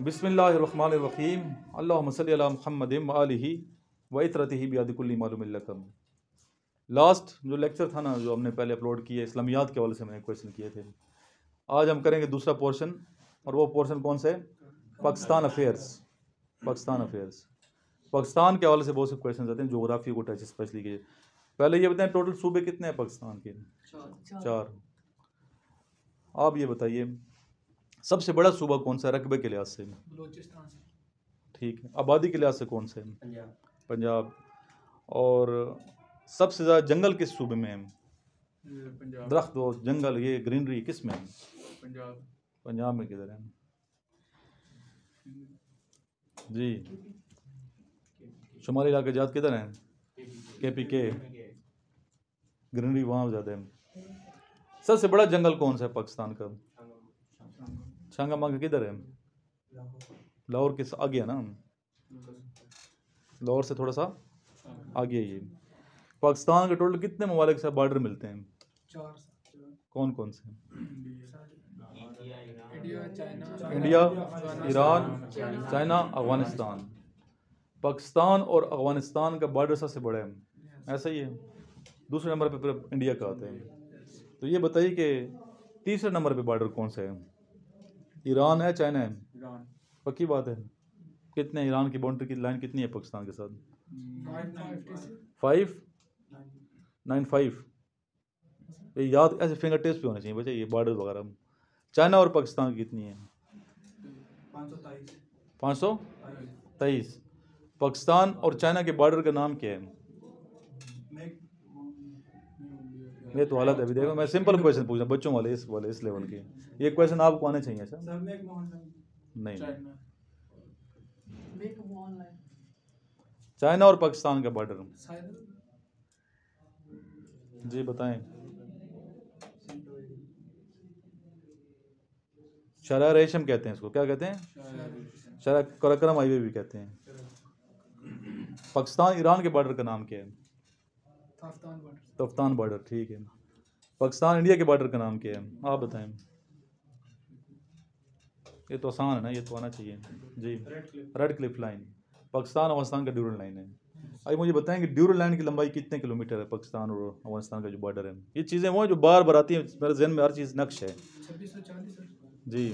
बिस्मिल्लाहिर्रहमानिर्रहीम अल्लाहुम्मा सल्ली अला मुहम्मदिन व आलिहि व इतरतिहि बियदि कुल्ली मालूमिन लकुम। लास्ट जो लेक्चर था ना, जो हमने पहले अपलोड किए इस्लामियात के हवाले से मैंने क्वेश्चन किए थे। आज हम करेंगे दूसरा पोर्शन, और वो पोर्शन कौन सा है? पाकिस्तान अफेयर्स। पाकिस्तान अफेयर्स, पाकिस्तान के हवाले से बहुत से क्वेश्चन आते हैं, जोग्राफी को टच स्पेशली के। पहले ये बताएं टोटल सूबे कितने हैं पाकिस्तान के? चार। आप ये बताइए सबसे बड़ा सूबा कौन सा है रकबे के लिहाज से? बलूचिस्तान। ठीक है। आबादी के लिहाज से कौन से है? पंजाब। और सबसे ज़्यादा जंगल किस सूबे में है? दरख्त और जंगल, ये ग्रीनरी किस में है? पंजाब। पंजाब में किधर है जी? शुमाली इलाके जात किधर हैं? KPK, ग्रीनरी वहाँ ज़्यादा है। सबसे बड़ा जंगल कौन सा है पाकिस्तान का? छांगामांगा किधर है? लाहौर के आगे है ना, लाहौर से थोड़ा सा आगे है ये। पाकिस्तान के टोटल कितने ममालिक से बॉर्डर मिलते हैं? 4। कौन कौन से? India, Iran, China, Afghanistan. Pakistan और अफगानिस्तान का बॉर्डर सबसे बड़ा है, ऐसा ही है। दूसरे नंबर पे फिर इंडिया का आता है। तो ये बताइए कि तीसरे नंबर पे बॉर्डर कौन सा है? ईरान है, चाइना है? पक्की बात है? कितने ईरान की बाउंड्री की लाइन कितनी है पाकिस्तान के साथ? 595। ये याद ऐसे फिंगर टिप्स पे होने चाहिए बच्चे, ये बॉर्डर वगैरह। चाइना और पाकिस्तान की कितनी है? 523। पाकिस्तान और चाइना के बॉर्डर का नाम क्या है? ये तो हालत है। अभी देखो, मैं सिंपल क्वेश्चन पूछ रहा हूँ बच्चों वाले, इस लेवल के। ये क्वेश्चन आपको आने चाहिए सर। नहीं, चाइना और पाकिस्तान का बॉर्डर जी बताएं। शरा रेशम कहते हैं इसको, क्या कहते हैं? शरा कराक्रम हाईवे भी कहते हैं। पाकिस्तान ईरान के बॉर्डर का नाम क्या है? तफ्तान बॉर्डर, ठीक है। पाकिस्तान इंडिया के बॉर्डर का नाम क्या है? आप बताएं। ये तो आसान है ना, ये तो आना चाहिए जी। Red cliff line Pakistan Afghanistan का ड्यूरल लाइन है। अभी मुझे बताएं कि ड्यूरल लाइन की लंबाई कितने किलोमीटर है पाकिस्तान और अफगानिस्तान का जो बॉर्डर है? ये चीज़ें वो जो बार बार आती हैं मेरे जहन में, हर चीज़ नक्श है 2640 जी।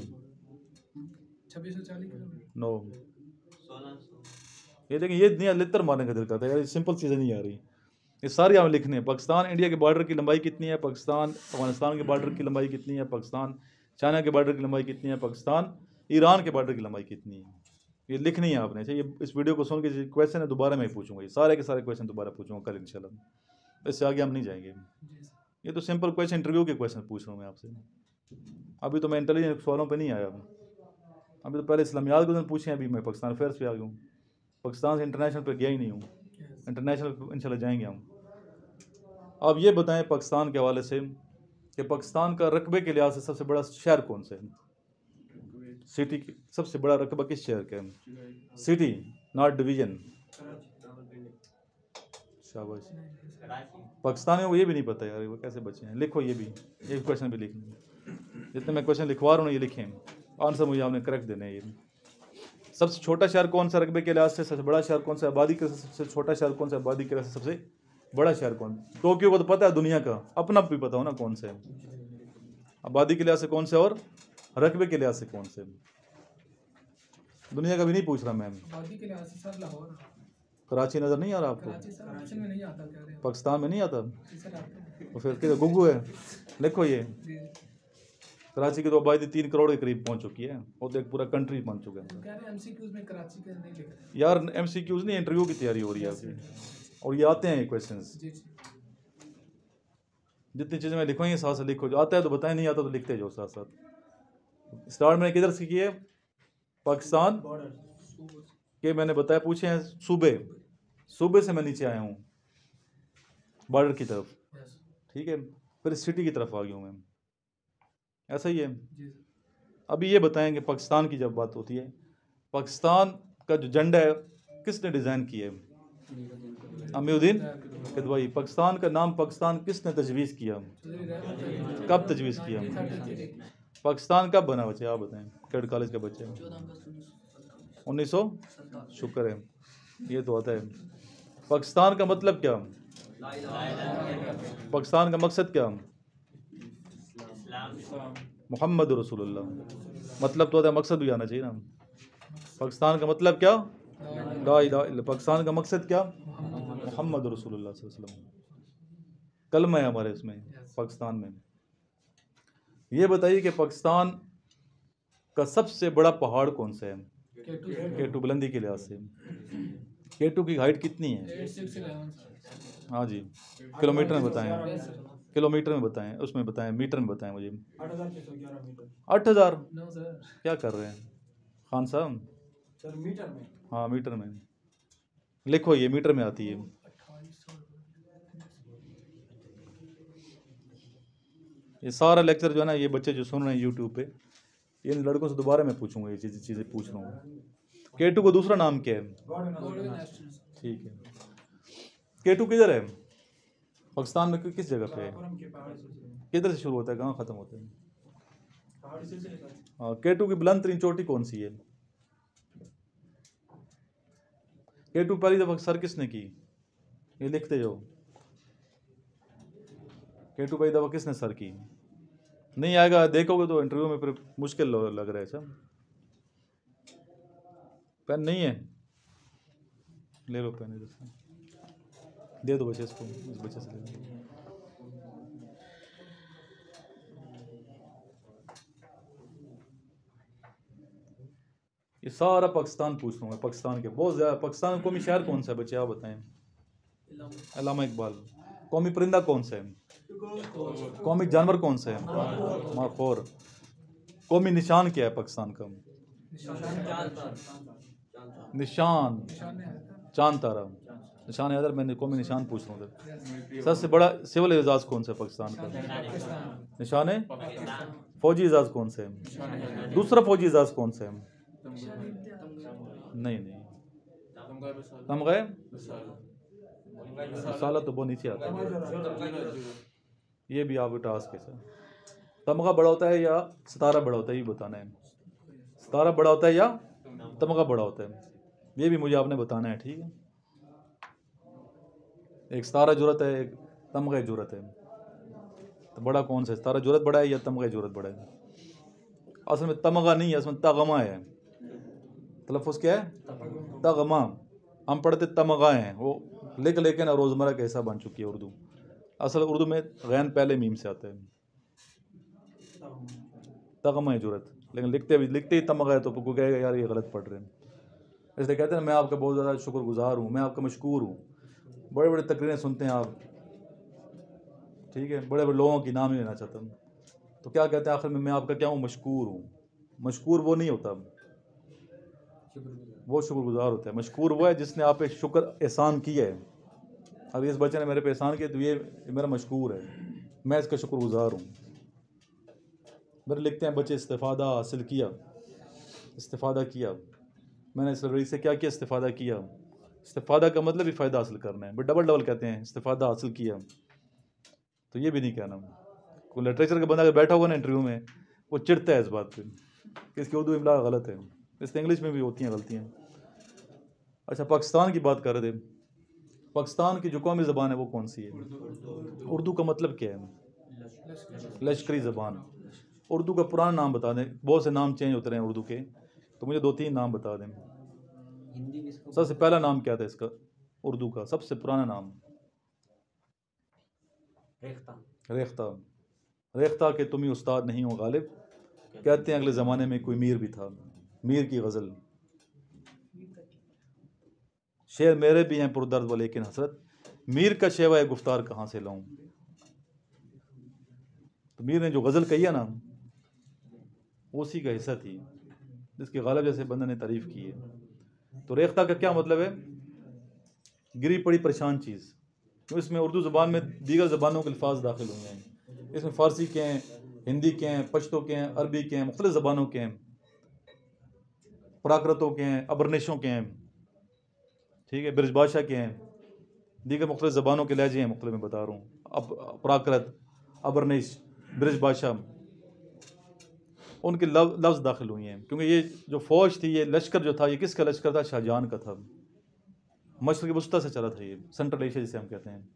2640 किलोमीटर। नो, ये देखिए, ये नहीं लितर मारने का दिल करता है यार, सिंपल चीज़ें नहीं आ रही। ये सारी हमें लिखने हैं। पाकिस्तान इंडिया के बॉर्डर की लंबाई कितनी है? पाकिस्तान अफगानिस्तान के बॉर्डर की लंबाई कितनी है? पाकिस्तान चाइना के बॉर्डर की लंबाई कितनी है? पाकिस्तान ईरान के बॉर्डर की लंबाई कितनी है? ये लिखनी है आपने। अच्छा, ये इस वीडियो को सुन के क्वेश्चन है दोबारा मैं पूछूंगा, ये सारे के सारे क्वेश्चन दोबारा पूछूंगा कल इंशाल्लाह। इससे आगे हम नहीं जाएंगे। ये तो सिंपल क्वेश्चन, इंटरव्यू के क्वेश्चन पूछ रहा हूँ मैं आपसे। अभी तो मैं इंटेलिजेंट सवालों पर नहीं आया। अभी तो पहले इस्लामियात के पूछे, अभी मैं पाकिस्तान अफेयर्स पे आ गया हूँ। पाकिस्तान से इंटरनेशनल पे गया ही नहीं हूँ। इंटरनेशनल इंशाल्लाह जाएंगे हम। अब ये बताएं पाकिस्तान के हवाले से कि पाकिस्तान का रकबे के लिहाज से सबसे बड़ा शहर कौन सा है? सिटी की सबसे बड़ा रकबा किस शहर का है? City, not division. शाबाश। पाकिस्तान में वो ये भी नहीं पता यार, वो कैसे बचे हैं? लिखो ये भी, ये क्वेश्चन भी लिखना। जितने मैं क्वेश्चन लिखवा रहा हूँ ये लिखें, आंसर मुझे आपने करेक्ट देने हैं। ये सबसे छोटा शहर कौन सा रकबे के लिहाज से? सबसे बड़ा शहर कौन सा? आबादी के सबसे छोटा शहर कौन सा? आबादी के लिहाज से सबसे बड़ा शहर कौन? टोक्यो को तो पता है दुनिया का, अपना भी पता हो ना कौन सा है। आबादी के लिहाज से कौन सा और रकबे के लिहाज से कौन से? दुनिया का भी नहीं पूछ रहा मैं। आबादी के लिहाज से सर लाहौर। कराची नजर नहीं आ रहा आपको? कराची में नहीं आता, कह रहे हैं। पाकिस्तान में नहीं आता हैं। तो फिर किधर गुगू है? लिखो ये। कराची की तो आबादी 3 करोड़ के करीब पहुंच चुकी है, और तो एक पूरा कंट्री बन चुका है। कह रहे हैं MCQs में कराची के नहीं लिख रहे यार। MCQs नहीं, इंटरव्यू की तैयारी हो रही है आपकी, और ये आते हैं क्वेश्चंस। जितनी चीज़ें मैं लिखवाएंगे साथ साथ लिखो, जो आता है तो बताएं, नहीं आता तो लिखते जाओ साथ साथ। स्टार्ट मैंने किधर से किए? पाकिस्तान के मैंने बताया, पूछे हैं सूबे, सूबे से मैं नीचे आया हूँ बॉर्डर की तरफ, ठीक है। फिर सिटी की तरफ आ गया हूँ मैं, ऐसा ही है। अभी ये बताएं कि पाकिस्तान की जब बात होती है, पाकिस्तान का जो झंडा है किसने डिज़ाइन किया है? अमीरुद्दीन किदवाई। पाकिस्तान का नाम पाकिस्तान किसने तजवीज़ किया? कब तजवीज़ किया? पाकिस्तान कब बना बच्चे आप बताएं, कैडेट कॉलेज के बच्चे? 1900, शुक्र है, ये तो आता है। पाकिस्तान का मतलब क्या? पाकिस्तान का मकसद क्या? मोहम्मद रसूलुल्लाह। मतलब तो आता है, मकसद भी आना चाहिए ना। पाकिस्तान का मतलब क्या? ला इलाहा इल्लल्लाह। पाकिस्तान का मकसद क्या? मोहम्मद रसूलुल्लाह सल्लल्लाहु अलैहि वसल्लम। कलमा है हमारे इसमें पाकिस्तान में। ये बताइए कि पाकिस्तान का सबसे बड़ा पहाड़ कौन सा है? केटू, बुलंदी के लिहाज से। केटू की हाइट कितनी है? 8611 हाँ जी, किलोमीटर में बताएं, किलोमीटर में बताएं, उसमें बताएं, मीटर में बताएं मुझे। 8611 मीटर। 8000? नो सर, क्या कर रहे हैं खान साहब? सर मीटर में। हाँ मीटर में लिखो, ये मीटर में आती है। 2800 ये सारा लेक्चर जो है ना, ये बच्चे जो सुन रहे हैं यूट्यूब पे, इन लड़कों से दोबारा मैं पूछूंगा, ये चीज़ें पूछ रहा हूँ। केटू का दूसरा नाम क्या है? Golden astronaut. ठीक है। केटू किधर है पाकिस्तान में? किस जगह पे है? काराकोरम के पहाड़ से शुरू। किधर से शुरू होता है, कहाँ ख़त्म होता है? पहाड़ से चलेगा। हाँ, केटू की बुलंद तरीन चोटी कौन सी है? केटू पहली दफ़ा सर किसने की? ये लिखते जाओ। केटू पहली दफ़ा किसने सर की? नहीं आएगा, देखोगे तो इंटरव्यू में फिर मुश्किल लग रहा है। सब पेन नहीं है, ले लो पेन, इधर से दे दो बच्चे इसको, इस बच्चे से ले लो। ये सारा पाकिस्तान पूछ लूँगा, पाकिस्तान के बहुत ज़्यादा। पाकिस्तान का कौमी शहर कौन सा है बच्चे, आप बताएं? अल्लामा इकबाल। कौमी परिंदा कौन सा है? कौमी जानवर कौन सा है? माखोर। कौमी निशान क्या है पाकिस्तान का? निशान चांद तारा। निशान हैदर। मैंने कौमी निशान पूछ रहा हूँ। सबसे बड़ा सिविल एजाज कौन सा है पाकिस्तान का? निशान है। फौजी एजाज कौन सा है? दूसरा फौजी एजाज कौन सा है? नहीं नहीं, तमगा मसाला तो बहुत नीचे आता है। ये भी आपका टास्क है सर। तमगा बड़ा होता है या सितारा बड़ा होता है, ये बताना है। सितारा बड़ा होता है या तमगा बड़ा होता है, ये भी मुझे आपने बताना है, ठीक है? एक सितारा जरूरत है, एक तमगा जरूरत है, तो बड़ा कौन सा है? सितारा जरूरत बड़ा है या तमगा जरूरत बड़ा है? असल में तमगा नहीं है, असल में तगमा है। तलफ़ुज़ क्या है? तगमा। हम पढ़ते तमगा हैं, वो लिख लेके ना रोज़मर्रा का हिस्सा बन चुकी है उर्दू। असल उर्दू में गैन पहले मीम से आता है। तगमा है जरूरत, लेकिन लिखते ही तमगा है तो कोई कहेगा यार ये गलत पढ़ रहे हैं। इसलिए कहते हैं मैं आपका बहुत ज़्यादा शुक्रगुजार हूँ, मैं आपका मशकूर हूँ। बड़े बड़े तकरीरें सुनते हैं आप, ठीक है, बड़े बड़े लोगों की नाम नहीं लेना चाहता, तो क्या कहते हैं आखिर में? मैं आपका क्या हूँ? मशकूर हूँ। मशकूर वो नहीं होता, वो शुक्रगुजार होता है। मशकूर वो है जिसने आप पे शुक्र एहसान किया है। अब इस बच्चे ने मेरे पे एहसान किया तो ये मेरा मशकूर है, मैं इसका शुक्रगुजार हूँ। मेरे लिखते हैं बच्चे इस्तिफ़ादा हासिल किया, इस्तिफ़ादा किया। मैंने इस लाइब्रेरी से क्या किया? इस्तिफ़ादा किया। इस्तिफ़ादा का मतलब ही फ़ायदा हासिल करना है, बट डबल डबल कहते हैं, इस्तिफ़ादा हासिल किया। तो ये भी नहीं कहना। कोई लिटरेचर का बंदा अगर बैठा होगा ना इंटरव्यू में, वो चिढ़ता है इस बात पे कि इसकी उर्दू इमला गलत है। इससे इंग्लिश में भी होती हैं गलतियाँ। अच्छा, पाकिस्तान की बात कर रहे थे। पाकिस्तान की जो कौमी ज़बान है वो कौन सी है? उर्दू का मतलब क्या है? लश्करी ज़बान। उर्दू का पुराना नाम बता दें, बहुत से नाम चेंज होते रहे हैं उर्दू के, तो मुझे 2-3 नाम बता दें। सबसे पहला नाम क्या था इसका, उर्दू का सबसे पुराना नाम? रेख्ता। रेख्ता के तुम ही उस्ताद नहीं हो गालिब। कहते हैं अगले ज़माने में कोई मीर भी था, मीर की गज़ल। शेर मेरे भी हैं पुरदर्द व लेकिन हसरत, मीर का शेवा गुफ्तार कहाँ से लाऊं। तो मीर ने जो गज़ल कही है ना, उसी का हिस्सा थी, जिसके गालिब जैसे बंदे ने तारीफ़ की है। तो रेख्ता का क्या मतलब है? गिरी पड़ी परेशान चीज़। तो इसमें उर्दू ज़बान में दीगर ज़बानों के अल्फाज दाखिल हुए हैं। इसमें फ़ारसी के हैं, हिंदी के हैं, पश्तो के हैं, अरबी के हैं, मुख्तलिफ़ ज़बानों के हैं, प्राकृतों के हैं, अबरनिशों के हैं, ठीक है, ब्रजभाषा के हैं, दीगर मुख्तलिफ़ ज़बानों के लहजे हैं, मुख्तलिफ़ मैं बता रहा हूँ। अब प्राकृत, अबरनिश, ब्रजभाषा, उनके लफ्ज़ दाखिल हुई हैं, क्योंकि ये जो फ़ौज थी, ये लश्कर जो था, ये किसका लश्कर था? शाहजहां का था। मशरक़ वस्ता से चला था, ये सेंट्रल एशिया जिसे हम कहते हैं।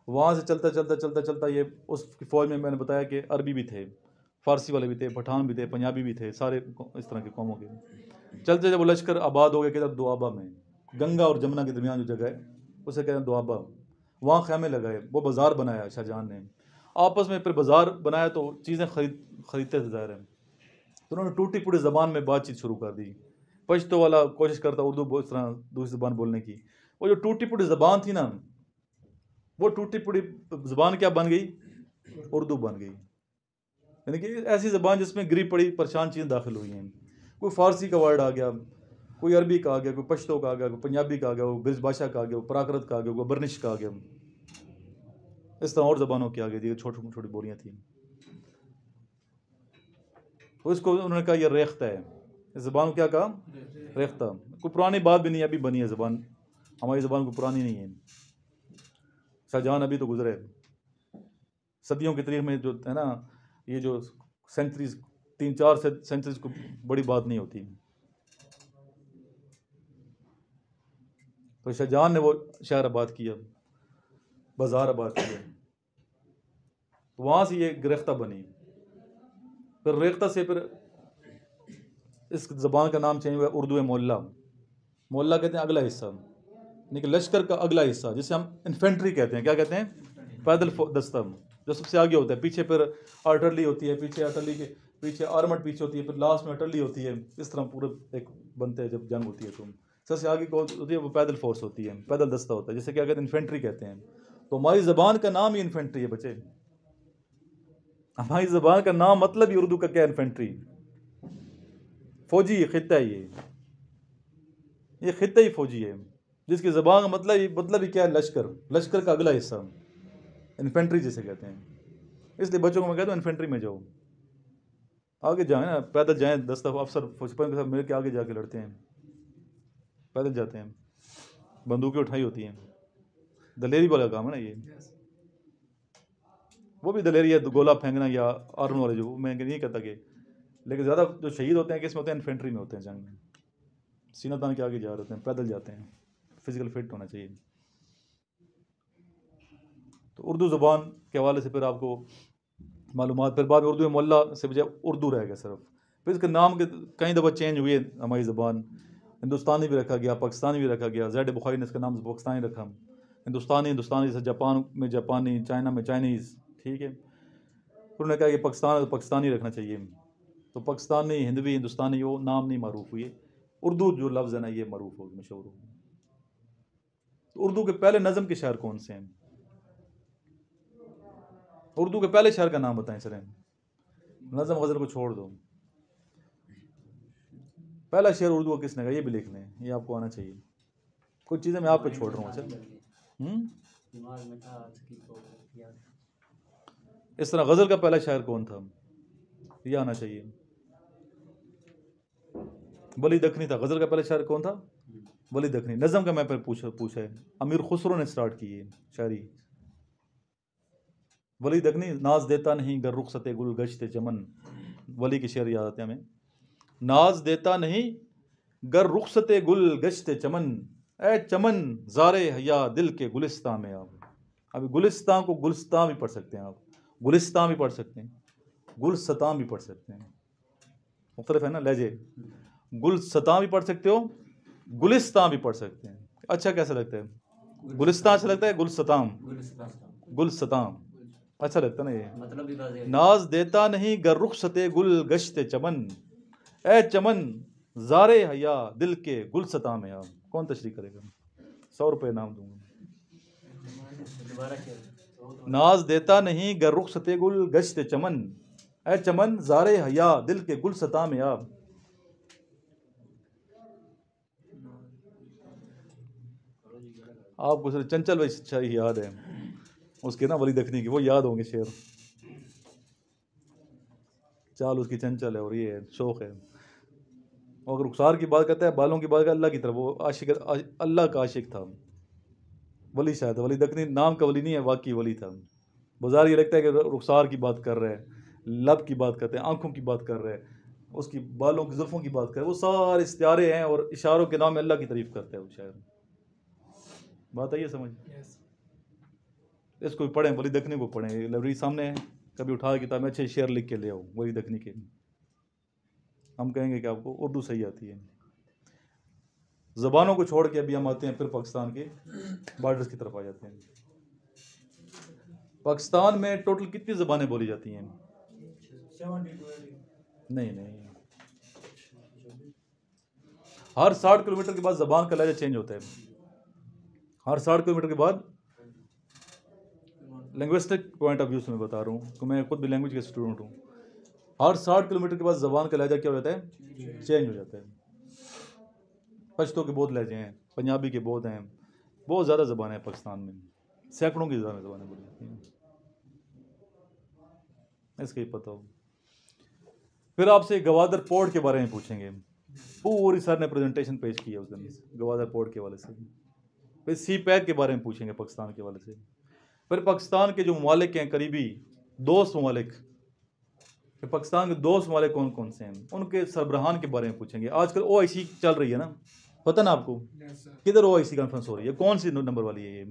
वहाँ से चलता चलता चलता चलता ये उसकी फ़ौज में मैंने बताया कि अरबी भी थे, फ़ारसी वाले भी थे, पठान भी थे, पंजाबी भी थे, सारे इस तरह के कौमों के। चलते जब वो लश्कर आबाद हो गया किधर? दोआबा में, गंगा और जमुना के दरमियान जो जगह है उसे कहते हैं दोआबा। वहाँ ख़ैमे लगाए, वो बाज़ार बनाया शाहजहां ने। आपस में फिर बाज़ार बनाया तो चीज़ें खरीदते थे ज़ाहिर है। तो उन्होंने टूटी फूटी ज़बान में बातचीत शुरू कर दी। पश्तो वाला कोशिश करता उर्दू इस तरह दूसरी ज़बान बोलने की। वो जो टूटी फूटी ज़बान थी ना, वो टूटी फूटी ज़बान क्या बन गई? उर्दू बन गई। यानी कि ऐसी ज़बान जिसमें गिरी पड़ी परेशान चीज़ें दाखिल हुई हैं। कोई फ़ारसी का वर्ड आ गया, कोई अरबी का आ गया, कोई पश्तो का आ गया, कोई पंजाबी का आ गया, कोई ब्रिज भाषा का आ गया, कोई प्राकृत का आ गया, कोई बर्निश का आ गया। इस तरह और ज़बानों की आ गई थी, छोटी छोटी बोलियाँ थी। तो इसको उन्होंने कहा यह रेख्ता है। इस ज़बान को क्या कहा? रेख्ता। कोई पुरानी बात भी नहीं है, अभी बनी है ज़बान। हमारी ज़बान को पुरानी नहीं है। शाहजहां अभी तो गुजरे, सदियों की तारीख में जो है ना, ये जो सेंचुरीज 3-4 सेंचुरीज को बड़ी बात नहीं होती। तो शाहजहां ने वो शहर आबाद किया, बाज़ार आबाद किया, तो वहाँ से ये रेख्ता बनी। फिर रेख्ता से फिर इस ज़बान का नाम चेंज हुआ उर्दू मोहल्ला। मोहल्ला कहते हैं अगला हिस्सा, यानी कि लश्कर का अगला हिस्सा, जिसे हम इन्फेंट्री कहते हैं। क्या कहते हैं? पैदल दस्ता, जो सबसे आगे होता है। पीछे फिर आर्टलरी होती है, पीछे आर्टलरी के पीछे आर्मड पीछे होती है, फिर लास्ट में आर्टलरी होती है। इस तरह पूरे एक बनते हैं जब जंग होती है। तो सबसे आगे कौन होती है? वो पैदल फोर्स होती है, पैदल दस्ता होता है, जिसे क्या कहते हैं? इन्फेंट्री कहते हैं। तो हमारी ज़बान का नाम ही इन्फेंट्री है बच्चे। हमारी ज़बान का नाम मतलब ही उर्दू का क्या? इन्फेंट्री। फौजी खित्ता है ये खित्ता ही फौजी है, जिसकी ज़बान का मतलब ही क्या है? लश्कर। लश्कर का अगला हिस्सा, इन्फेंट्री जिसे कहते हैं। इसलिए बच्चों को मैं कहता हूँ इन्फेंट्री में जाओ, आगे जाएं ना, पैदल जाएं। दस्ता अफसर फौजपन के साथ मिल के आगे जाके लड़ते हैं, पैदल जाते हैं, बंदूकें उठाई होती हैं। दलेरी वाला काम है ना ये। वो भी दलेरी है, गोला फेंकना या आर्म वाले, जो मैं नहीं कहता कि, लेकिन ज़्यादा जो शहीद होते हैं किस में होते हैं? इन्फेंट्री में होते हैं, जंग में सीना तान के आगे जा रहे होते हैं, पैदल जाते हैं। फिजिकल फिट होना चाहिए। तो उर्दू ज़बान के हवाले से फिर आपको मालूमात, फिर बाद में उर्दू मोहल्ला से बजाय उर्दू रह गया सिर्फ। फिर इसके नाम के कई दफ़ा चेंज हुए। हमारी ज़बान हिंदुस्तानी भी रखा गया, पाकिस्तानी भी रखा गया। ज़ैड बुखारी ने इसका नाम पाकिस्तानी रखा। हिंदुस्तानी जैसे जापान में जापानी, चाइना में चाइनीज़, ठीक है। फिर उन्होंने कहा कि पाकिस्तान पाकिस्तानी रखना चाहिए। तो पाकिस्तानी, हिंदवी, हिंदुस्तानी वो नाम नहीं मारूफ हुए। उर्दू जो लफ्ज़ है ना, ये मारूफ होगी, मशहूर होगी। तो उर्दू के पहले नज़म के शायर कौन से हैं? उर्दू के पहले शायर का नाम बताएं सर। नज़म गज़ल को छोड़ दो, पहला शेर उर्दू का किसने कहा? ये भी लिख लें, ये आपको आना चाहिए। कुछ चीज़ें मैं आप पे छोड़ रहा हूँ। अच्छा, इस तरह गज़ल का पहला शायर कौन था? ये आना चाहिए। वली दखनी था। गज़ल का पहला शायर कौन था? वली दखनी। नज़म का मैं पर पूछा है, अमीर खुसरो ने स्टार्ट की है शायरी। वली दखनी, नाज देता नहीं गर रुखसते गुल गश्ते चमन। वली के शेर याद आते हैं हमें। नाज देता नहीं गर रुखसते गुल गश्ते चमन, ए चमन ज़ारे हया दिल के गुलिस्तां में। आप अभी गुलिस्तां को गुलस्तां भी पढ़ सकते हैं, आप गुलिस्तां भी पढ़ सकते हैं, गुलस्तां भी पढ़ सकते हैं। मुख्तलिफ है ना लहजे। गुलस्तां भी पढ़ सकते हो, गुलिस्तां भी पढ़ सकते हैं। अच्छा कैसा लगता है? गुलिस्तां अच्छा लगता है? गुलस्तां? गुलस्तां अच्छा लगता ना ये मतलब। नाज देता नहीं गर रुखसते गुल गश्ते चमन, ए चमन ज़ारे हया दिल के गुलस्तां में। आप कौन तशरीह करेगा? 100 रुपये नाम दूंगा। नाज देता नहीं गर रुखसते गुल गश्ते चमन, ए चमन ज़ारे हया दिल के गुलस्तां में। आप आपको सिर्फ चंचल भाई शायरी याद है उसके ना, वली दखनी की, वो याद होंगे शेर। चाल उसकी चंचल है और ये है शौक है। और अगर रुखसार की बात करता है, बालों की बात करता है, अल्लाह की तरफ, वो आशिक, अल्लाह का आशिक था। वली शायद वली दखनी नाम का वली नहीं है, वाकई वली था। बाजार ये लगता है कि रुखसार की बात कर रहे हैं, लब की बात करते हैं, आंखों की बात कर रहे हैं, उसकी बालों की जुल्फ़ों की बात करें, वो सारे इस्तियारे हैं और इशारों के नाम में अल्लाह की तारीफ़ करता है वो शायर। बात आई है समझ? Yes. इसको भी पढ़ें, वली दखनी को पढ़ें, लाइब्रेरी सामने है, कभी उठा के किताब में अच्छे शेर लिख के ले आओ वली दखनी के। हम कहेंगे कि आपको उर्दू सही आती है। ज़बानों को छोड़ के अभी हम आते हैं फिर पाकिस्तान के बॉर्डर्स की तरफ आ जाते हैं। पाकिस्तान में टोटल कितनी ज़बानें बोली जाती हैं? 70 नहीं, हर 60 किलोमीटर के बाद ज़बान का लहजा चेंज होता है। हर 60 किलोमीटर के बाद, लिंग्विस्टिक पॉइंट ऑफ व्यू से मैं बता रहा हूँ कि मैं खुद भी लैंग्वेज का स्टूडेंट हूँ। हर 60 किलोमीटर के बाद ज़बान का लहजा क्या हो जाता है? चेंज हो जाता है। पश्तो के बहुत लहजे हैं, पंजाबी के बहुत हैं, बहुत ज़्यादा ज़बानें हैं पाकिस्तान में, सैकड़ों की ज़बानें बोली जाती हैं, इसका ही पता हो। फिर आपसे गवादर पोर्ट के बारे में पूछेंगे। पूरी सर ने प्रेजेंटेशन पेश की है उस दिन गवादर पोर्ट के वाले से। फिर सी पैक के बारे में पूछेंगे पाकिस्तान के वाले से। फिर पाकिस्तान के जो ममालिक हैं, करीबी दोस्त ममालिक, फिर पाकिस्तान के दोस्त ममालिक कौन कौन से हैं, उनके सरबराहान के बारे में पूछेंगे। आजकल OIC चल रही है ना, पता ना आपको? Yes, sir. किधर OIC कॉन्फ्रेंस हो रही है, कौन सी नंबर वाली है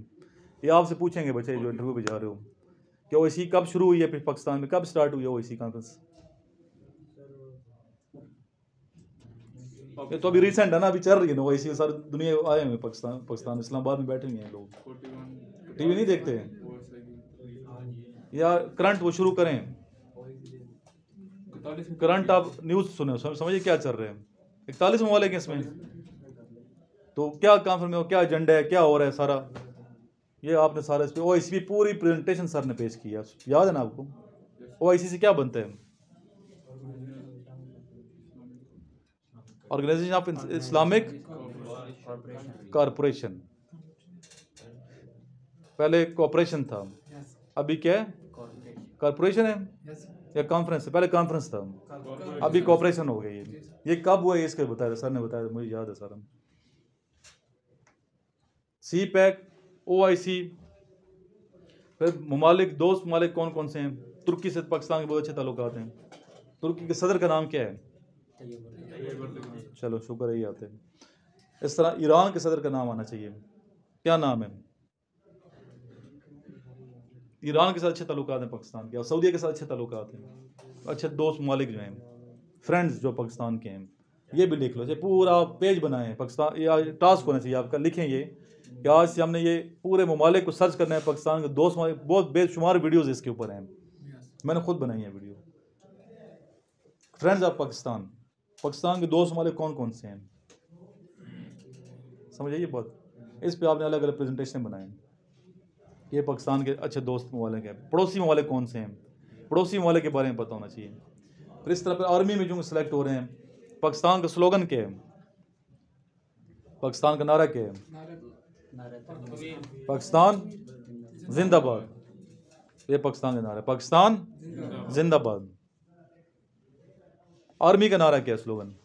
ये आपसे पूछेंगे बच्चे जो इंटरव्यू पे जा रहे हो कि OIC कब शुरू हुई है, फिर पाकिस्तान में कब स्टार्ट हुई है OIC कॉन्फ्रेंस? ये तो अभी रिसेंट है ना, अभी चल रही है ना OIC, सारी दुनिया आए हुए पाकिस्तान इस्लामाबाद में बैठे हुए हैं लोग। टीवी नहीं देखते हैं या करंट वो शुरू करें, करंट आप न्यूज़ सुने, समझिए क्या चल रहे हैं। 41 ममालिक हैं इसमें, तो क्या कॉन्फ्रेंस में क्या एजेंडा है, क्या हो रहा है सारा, ये आपने सारा इस पर OIC की पूरी प्रेजेंटेशन सर ने पेश किया, याद है ना आपको? OIC से क्या बनता है? Organisation of Islamic corporation. पहले कॉरपोरेशन था, Yes. अभी क्या है? कॉरपोरेशन है Yes. या कॉन्फ्रेंस है? पहले कॉन्फ्रेंस था, अभी कॉरपोरेशन हो गई है। ये कब हुआ है इसके बताया सर ने, बताया मुझे याद है सारा। सी पैक, OIC, फिर ममालिक, दोस्त ममालिक कौन कौन से हैं? तुर्की से पाकिस्तान के बहुत अच्छे ताल्लुकात हैं। तुर्की के सदर का नाम क्या है? चलो शुक्र है, ये आते हैं। इस तरह ईरान के सदर का नाम आना चाहिए, क्या नाम है? ईरान के साथ अच्छे ताल्लुकात हैं पाकिस्तान के, और सऊदीया के साथ अच्छे ताल्लुकात हैं। अच्छे दोस्त ममालिक जो हैं, फ्रेंड्स जो पाकिस्तान के हैं, ये भी लिख लो। ये पूरा पेज बनाए पाकिस्तान, या टास्क होना चाहिए आपका, लिखें ये कि आज से हमने ये पूरे ममालिक को सर्च करना है, पाकिस्तान के दोस्त ममालिक, बहुत बेशुमार वीडियोज़ इसके ऊपर हैं, Yes. मैंने खुद बनाई है video. Friends of Pakistan, Pakistan के दोस्त ममालिक कौन कौन से हैं, समझ आइए बात। इस पे आपने अलग अलग प्रेजेंटेशन बनाए, ये पाकिस्तान के अच्छे दोस्त ममालिक हैं। पड़ोसी ममालिक कौन से हैं, पड़ोसी ममालिक के बारे में पता होना चाहिए। फिर इस तरह पर आर्मी में जो सिलेक्ट हो रहे हैं, पाकिस्तान का स्लोगन क्या है, पाकिस्तान का नारा क्या है? पाकिस्तान जिंदाबाद, ये पाकिस्तान का नारा है, पाकिस्तान जिंदाबाद। आर्मी का नारा क्या है, slogan?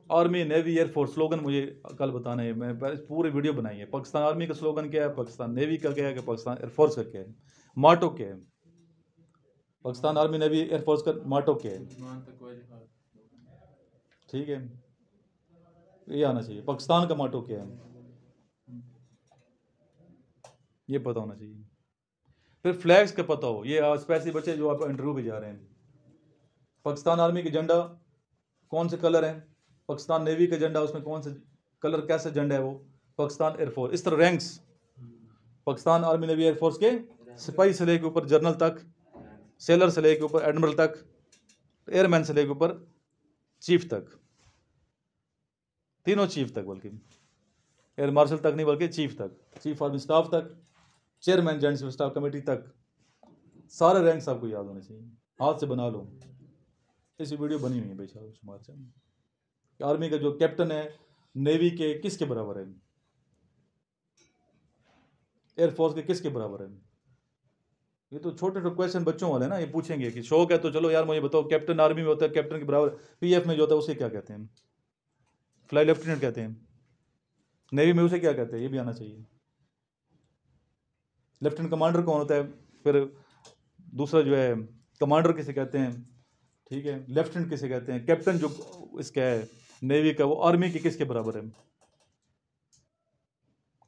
Army, navy, air force slogan मुझे कल बताना है, मैं पूरी वीडियो बनाई है। पाकिस्तान आर्मी का स्लोगन क्या है, पाकिस्तान नेवी का क्या है, पाकिस्तान एयरफोर्स का क्या है, माटो क्या है? पाकिस्तान आर्मी, नेवी, एयरफोर्स का माटो क्या है? ठीक है, ये आना चाहिए। पाकिस्तान का माटो क्या है, ये पता होना चाहिए। फिर फ्लैग्स का पता हो, ये स्पेशली बच्चे जो आप इंटरव्यू पे जा रहे हैं, पाकिस्तान आर्मी के झंडा कौन से कलर हैं, पाकिस्तान नेवी का झंडा उसमें कौन से कलर, कैसे झंडा है वो, पाकिस्तान एयरफोर्स, इस तरह ranks Pakistan army navy air force के सिपाही से लेके ऊपर जनरल तक, सेलर से लेके ऊपर एडमिरल तक, एयरमैन से लेके ऊपर चीफ तक, तीनों चीफ तक, बल्कि एयर मार्शल तक नहीं बल्कि चीफ तक, चीफ आर्मी स्टाफ तक, chairman joint chief staff committee तक, सारे रैंक्स आपको याद होने चाहिए, हाथ से बना लो। इस वीडियो बनी हुई है बेशुमार से। आर्मी का जो कैप्टन है नेवी के किसके बराबर है, एयरफोर्स के किसके बराबर है? ये तो छोटे छोटे क्वेश्चन बच्चों वाले ना, ये पूछेंगे कि शौक है तो चलो यार मुझे बताओ, कैप्टन आर्मी में होता है कैप्टन के बराबर, PF में जो होता है उसे क्या कहते हैं? फ्लाई लेफ्टिनेंट कहते हैं। नेवी में उसे क्या कहते हैं, ये भी आना चाहिए। लेफ्टिनेंट कमांडर कौन होता है? फिर दूसरा जो है कमांडर किसे कहते हैं, ठीक है, लेफ्टिनेंट किसे कहते हैं, कैप्टन जो इसका है नेवी का वो आर्मी के किसके बराबर है,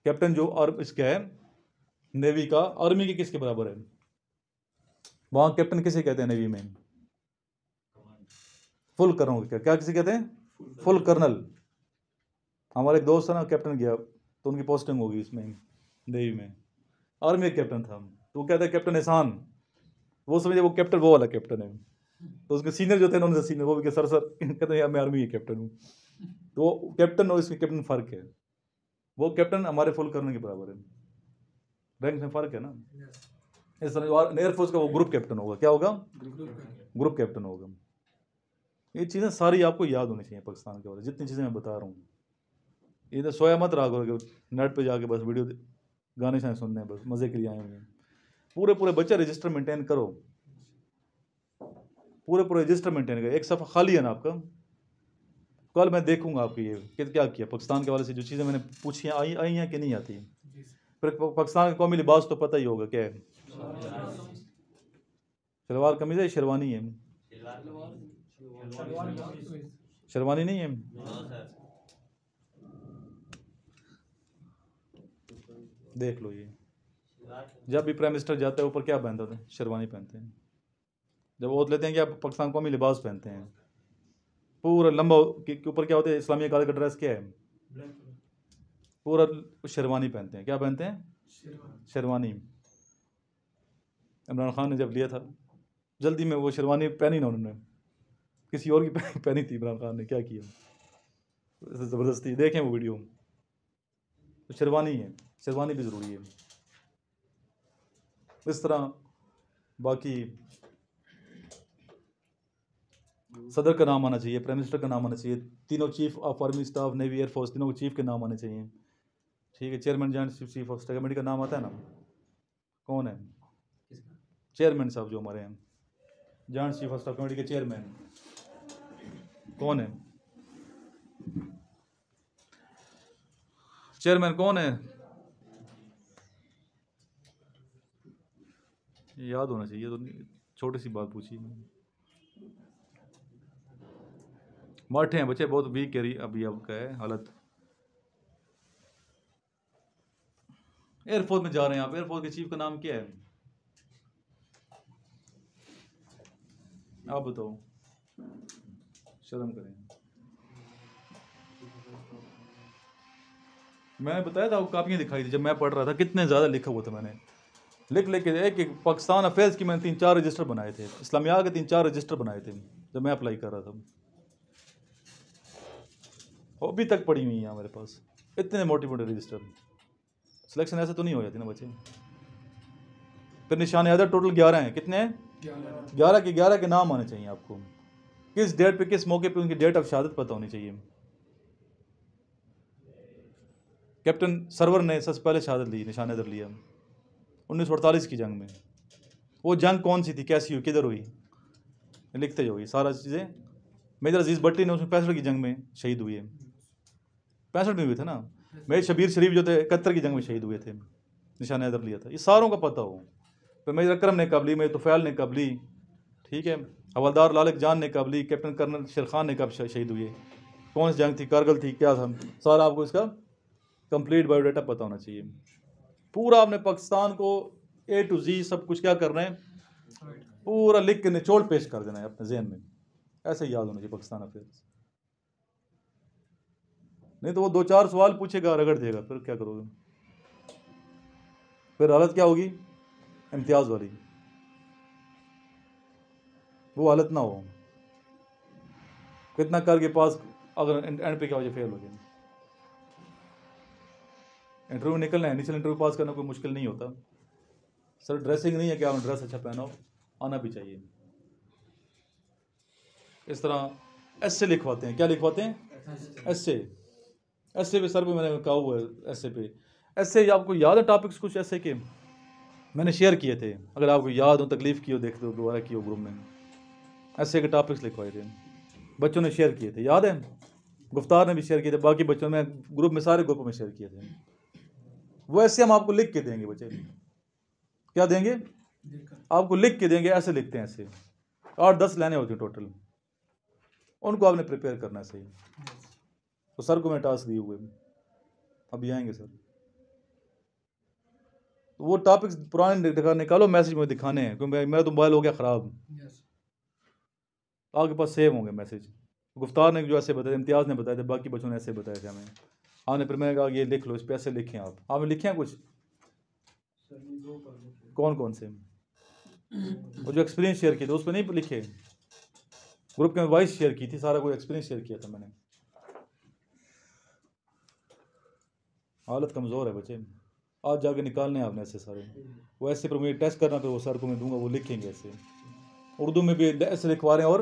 कैप्टन जो और इसका है नेवी का आर्मी के किसके बराबर है, वहाँ कैप्टन किसे कहते हैं नेवी में, फुल कर्नल, क्या किसे कहते हैं, फुल कर्नल। हमारे एक दोस्त है ना, कैप्टन गया तो उनकी पोस्टिंग होगी इसमें नेवी में, आर्मी का कैप्टन था, तो वो कहता है कैप्टन एहसान, वो समझे वो कैप्टन वो वाला कैप्टन है, तो उसके सीनियर जो थे ना उनसे सीनियर वो भी कि सर कहते हैं यार मैं आर्मी के कैप्टन हूँ, तो वो कैप्टन और इसके कैप्टन फ़र्क है, वो कैप्टन हमारे फुल कर्नल के बराबर है, रैंक में फ़र्क है ना। इस तरह एयरफोर्स का वो ग्रुप कैप्टन होगा, क्या होगा, ग्रुप कैप्टन होगा। ये चीज़ें सारी आपको याद होनी चाहिए पाकिस्तान के बारे में, जितनी चीज़ें मैं बता रहा हूँ, ये तो सोया मत रहा करो नेट पे जाके बस वीडियो गाने शाने सुनने हैं, बस मज़े के लिए आए हुए हैं। पूरे बच्चे रजिस्टर मेंटेन करो, पूरे रजिस्टर मेंटेन करो। एक सफ़ा खाली है ना आपका, कल मैं देखूंगा आपके ये कि क्या किया पाकिस्तान के वाले से, जो चीज़ें मैंने पूछी हैं आई हैं कि नहीं आती हैं। फिर पाकिस्तान का कौमी लिबास तो पता ही होगा क्या है, शलवार कमीज़ है, शेरवानी है, शेरवानी नहीं है, देख लो। ये जब भी प्राइम मिनिस्टर जाता है ऊपर क्या पहनते होते हैं, शेरवानी पहनते हैं। जब ओथ लेते हैं कि आप पाकिस्तान कौमी लिबास पहनते हैं, पूरा लंबा के ऊपर क्या होता है, इस्लामी काले का ड्रेस क्या है, पूरा शेरवानी पहनते हैं। क्या पहनते हैं, शेरवानी। इमरान खान ने जब लिया था जल्दी में वो शेरवानी पहनी ना उन्होंने, किसी और की पहनी थी, इमरान खान ने क्या किया ज़बरदस्ती, देखें वो वीडियो। तो शेरवानी है, शेरवानी भी ज़रूरी है। इस तरह बाकी सदर का नाम आना चाहिए, प्राइम मिनिस्टर का नाम आना चाहिए, तीनों chief of army staff navy air force तीनों चीफ के नाम आने चाहिए, ठीक है। Chairman joint chief of staff committee का नाम आता है ना, कौन है, चेयरमैन साहब जो हमारे हैं, joint chief of staff committee के चेयरमैन कौन है, चेयरमैन कौन है, याद होना चाहिए। तो छोटी सी बात पूछी, माठे हैं बच्चे बहुत वीक है अभी आपका है हालत। एयरफोर्स में जा रहे हैं आप, एयरफोर्स के चीफ का नाम क्या है, आप बताओ, शर्म करें। मैंने बताया था, वो कापियाँ दिखाई थी जब मैं पढ़ रहा था, कितने ज़्यादा लिखा हुआ था मैंने, लिख के एक पाकिस्तान अफेयर्स की मैंने 3-4 रजिस्टर बनाए थे, इस्लामिया के 3-4 रजिस्टर बनाए थे जब मैं अप्लाई कर रहा था, वो अभी तक पड़ी हुई हैं मेरे पास, इतने मोटे रजिस्टर। सिलेक्शन ऐसे तो नहीं हो जाती ना बच्चे। फिर निशान अदर टोटल 11 हैं, कितने हैं, 11 के नाम आने चाहिए आपको, किस डेट पे किस मौके पे उनकी डेट ऑफ शहादत पता होनी चाहिए। कैप्टन सरवर ने सबसे पहले शहादत ली, निशान अदर लिया 1948 की जंग में। वो जंग कौन सी थी, कैसी हुई, किधर हुई, लिखते जाओ ये सारा चीज़ें। मेजर अजीज़ भट्टी ने 1965 की जंग में शहीद हुए, 65 में हुए थे ना। मेजर शबीर शरीफ जो थे 71 की जंग में शहीद हुए थे, निशान अदर लिया था, ये सारों का पता हो। फिर मेजर अकरम ने कब ली, मेजर तुफैल ने कब ली, ठीक है। हवलदार लालिक जान ने कब ली, कैप्टन कर्नल शेर खान ने कब शहीद हुए, कौन सी जंग थी, कारगिल थी, क्या था, सारा आपको इसका कंप्लीट बायोडाटा पता होना चाहिए। पूरा आपने पाकिस्तान को A to Z सब कुछ क्या करना है, पूरा लिख के निचोड़ पेश कर देना है अपने जहन में, ऐसे याद होना चाहिए पाकिस्तान अफेयर्स। नहीं तो वो 2-4 सवाल पूछेगा, रगड़ देगा, फिर क्या करोगे, फिर हालत क्या होगी, इम्तियाज वाली, वो हालत ना हो। कितना करके पास, अगर एंड पे क्या वजह फेल हो गया। इंटरव्यू निकलना है, इनिशियल इंटरव्यू पास करना कोई मुश्किल नहीं होता। सर ड्रेसिंग नहीं है क्या, ड्रेस अच्छा पहनो, आना भी चाहिए। इस तरह ऐसे लिखवाते हैं, क्या लिखवाते हैं, ऐसे पे सर पे मैंने कहा हुआ है, ऐसे आपको याद है टॉपिक्स कुछ ऐसे के मैंने शेयर किए थे, अगर आपको याद हो, तकलीफ़ की हो, देख दो दोबारा की हो, ग्रुप में ऐसे के टॉपिक्स लिखवाए थे, बच्चों ने शेयर किए थे, याद है, गुफ्तार ने भी शेयर किए थे, बाकी बच्चों ने ग्रुप में सारे ग्रुपों में शेयर किए थे। वो ऐसे हम आपको लिख के देंगे बच्चे, क्या देंगे, देखकर आपको लिख के देंगे, ऐसे लिखते हैं, ऐसे 8-10 लाइनें होती हैं टोटल, उनको आपने प्रिपेयर करना है सही। तो सर को मैं टास्क दिए हुए, अभी आएंगे सर। तो वो टॉपिक्स पुराने निकालो, मैसेज में दिखाने हैं, क्योंकि मेरा तो मोबाइल हो गया ख़राब, यस तो आपके पास सेव होंगे मैसेज। गुफ्तार ने जो ऐसे बताया, इम्तियाज़ ने बताया थे, बाकी बच्चों ने ऐसे बताया थे हमें। आपने फिर मैंने कहा ये लिख लो, इस पे ऐसे लिखें आप। आपने लिखे हैं कुछ? सर ये 2 पर लिखे। कौन कौन से? वो जो एक्सपीरियंस शेयर किए थे उस पर नहीं लिखे? ग्रुप के वॉइस शेयर की थी, सारा कोई एक्सपीरियंस शेयर किया था मैंने। हालत कमज़ोर है बच्चे, आज जाके निकालने हैं आपने ऐसे सारे। वो ऐसे पर मुझे टेस्ट करना, फिर वो सर को मैं दूंगा, वो लिखेंगे ऐसे। उर्दू में भी ऐसे लिखवा रहे हैं और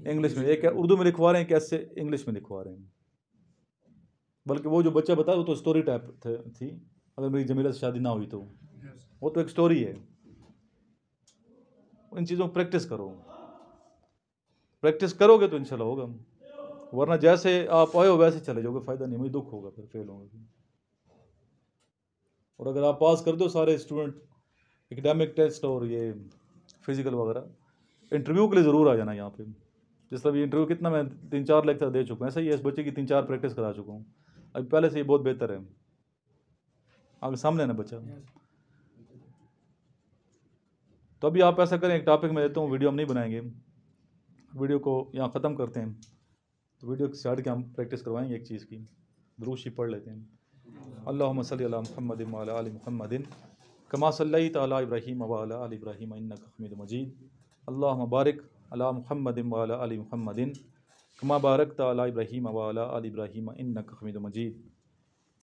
इंग्लिश में, एक उर्दू में लिखवा रहे हैं, एक ऐसे इंग्लिश में लिखवा रहे हैं। बल्कि वो जो बच्चा बताया वो तो स्टोरी टाइप थी, अगर मेरी जमीला से शादी ना हुई तो यस वो तो एक स्टोरी है। इन चीज़ों को प्रैक्टिस करो, प्रैक्टिस करोगे तो इंशाल्लाह होगा, वरना जैसे आप आए हो वैसे चले जाओगे, फ़ायदा नहीं, मुझे दुख होगा, फिर फेल होंगे। और अगर आप पास कर दो सारे स्टूडेंट एकेडमिक टेस्ट और ये फिजिकल वगैरह, इंटरव्यू के लिए ज़रूर आ जाना यहाँ पे। जिस तरह ये इंटरव्यू कितना मैं 3-4 लेक्चर दे चुका हूँ, ऐसा ही इस बच्चे की 3-4 प्रैक्टिस करा चुका हूँ, अभी पहले से ये बहुत बेहतर है, आगे सामने है ना बच्चा। तो अभी आप ऐसा करें, एक टॉपिक में देता हूँ, वीडियो हम नहीं बनाएंगे, वीडियो को यहाँ ख़त्म करते हैं, तो वीडियो से हट के हम प्रैक्टिस करवाएंगे एक चीज़ की, दुरूद पढ़ लेते हैं। अल्लाहुम्मा सल्ली अला मुहम्मदिन व अला आलि मुहम्मदिन कमा सल्लैता अला इब्राहीम व अला आलि इब्राहीम इन्नका हमीदुम मजीद। अल्लाहुम्मा बारिक अला मुहम्मदिन व अला आलि मुहम्मदिन कमा बारकता अला इब्राहीम व अला आलि इब्राहीम इन्नका हमीदुम मजीद।